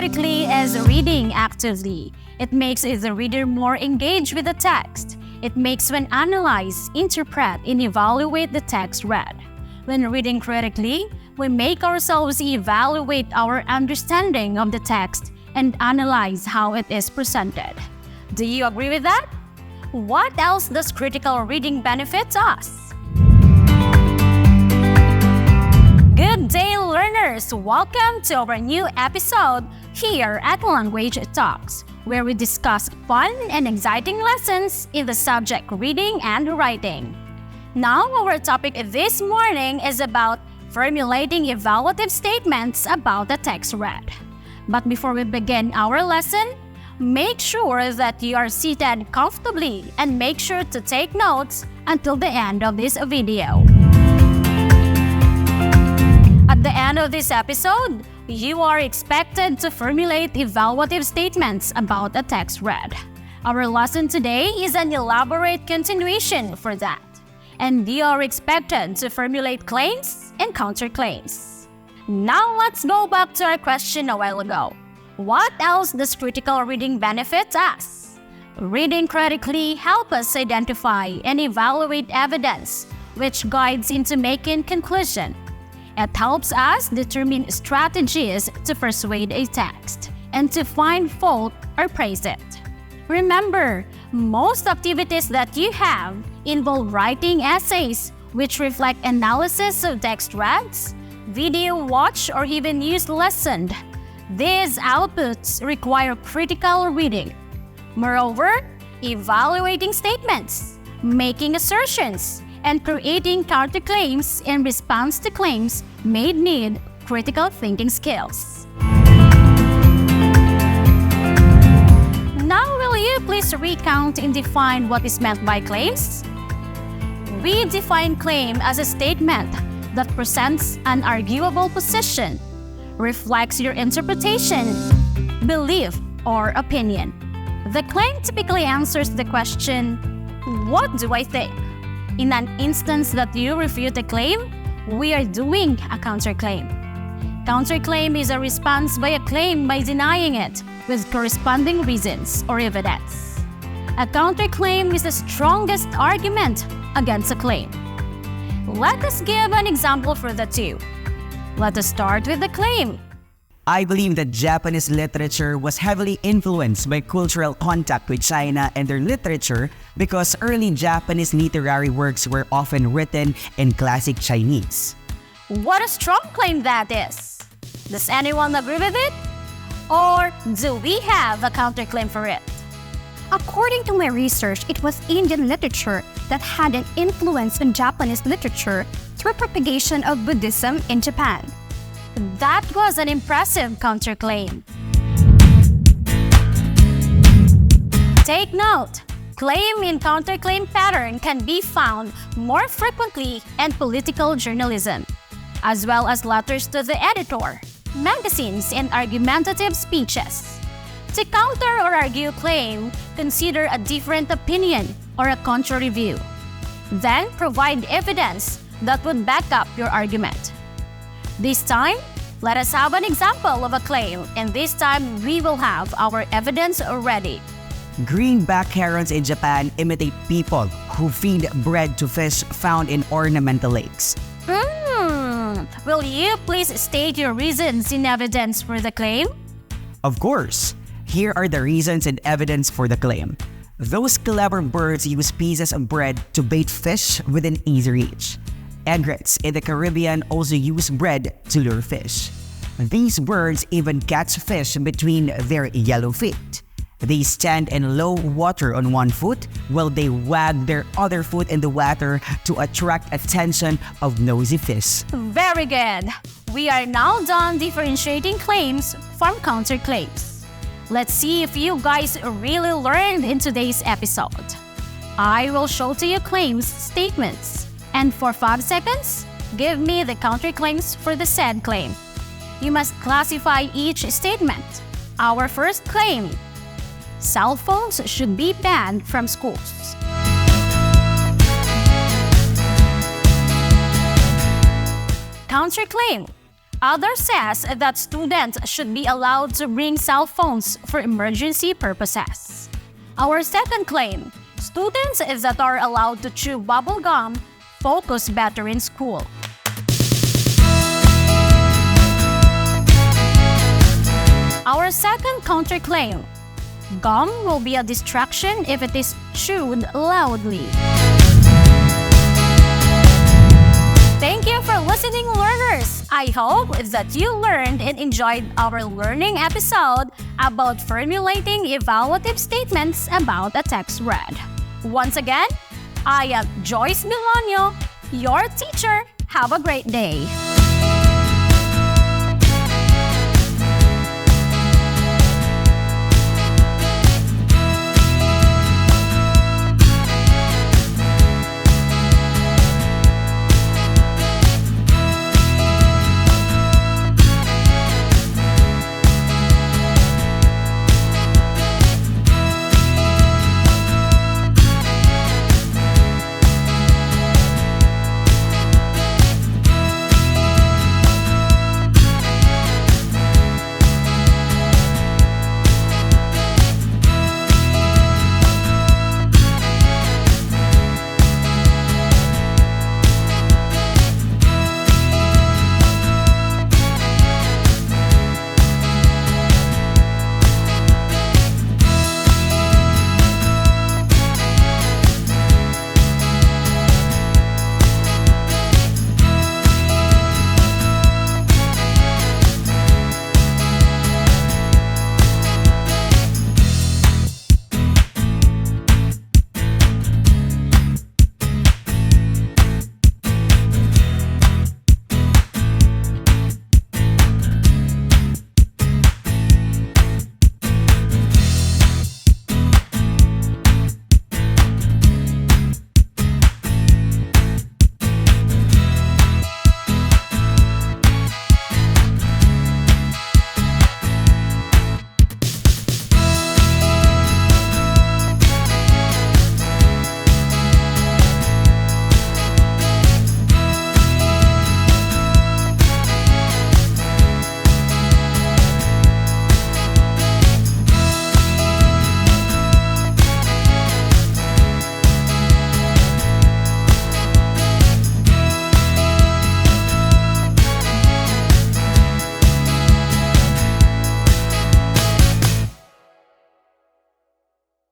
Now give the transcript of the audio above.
critically is reading actively. It makes the reader more engaged with the text. It makes one analyze, interpret, and evaluate the text read. When reading critically, we make ourselves evaluate our understanding of the text and analyze how it is presented. Do you agree with that? What else does critical reading benefit us? Good day, learners! Welcome to our new episode here at Language Talks, where we discuss fun and exciting lessons in the subject reading and writing. Now, our topic this morning is about formulating evaluative statements about the text read. But before we begin our lesson, make sure that you are seated comfortably and make sure to take notes until the end of this video. At the end of this episode, you are expected to formulate evaluative statements about the text read. Our lesson today is an elaborate continuation for that, and you are expected to formulate claims and counterclaims. Now let's go back to our question a while ago. What else does critical reading benefit us? Reading critically helps us identify and evaluate evidence, which guides into making conclusion. It helps us determine strategies to persuade a text and to find fault or praise it. Remember, most activities that you have involve writing essays, which reflect analysis of text reads, video watch, or even use listened. These outputs require critical reading. Moreover, evaluating statements, making assertions, and creating counterclaims in response to claims may need critical thinking skills. Now, will you please recount and define what is meant by claims? We define claim as a statement that presents an arguable position, reflects your interpretation, belief, or opinion. The claim typically answers the question, "What do I think?" In an instance that you refute a claim, we are doing a counterclaim. Counterclaim is a response by a claim by denying it with corresponding reasons or evidence. A counterclaim is the strongest argument against a claim. Let us give an example for the two. Let us start with the claim. I believe that Japanese literature was heavily influenced by cultural contact with China and their literature because early Japanese literary works were often written in classic Chinese. What a strong claim that is! Does anyone agree with it? Or do we have a counterclaim for it? According to my research, it was Indian literature that had an influence on Japanese literature through propagation of Buddhism in Japan. That was an impressive counterclaim. Take note, claim and counterclaim pattern can be found more frequently in political journalism, as well as letters to the editor, magazines, and argumentative speeches. To counter or argue claim, consider a different opinion or a contrary view. Then provide evidence that would back up your argument. This time, let us have an example of a claim, and this time we will have our evidence ready. Greenback herons in Japan imitate people who feed bread to fish found in ornamental lakes. Will you please state your reasons in evidence for the claim? Of course. Here are the reasons and evidence for the claim. Those clever birds use pieces of bread to bait fish within easy reach. Egrets in the Caribbean also use bread to lure fish. These birds even catch fish between their yellow feet. They stand in low water on one foot while they wag their other foot in the water to attract attention of nosy fish. Very good! We are now done differentiating claims from counterclaims. Let's see if you guys really learned in today's episode. I will show to you claims statements. And for 5 seconds, give me the counterclaims for the said claim. You must classify each statement. Our first claim: cell phones should be banned from schools. Counterclaim: Others says that students should be allowed to bring cell phones for emergency purposes. Our second claim, students that are allowed to chew bubble gum focus better in school. Our second counterclaim, gum will be a distraction if it is chewed loudly. Thank you for listening, learners! I hope that you learned and enjoyed our learning episode about formulating evaluative statements about a text read. Once again, I am Joyce Belonio, your teacher. Have a great day!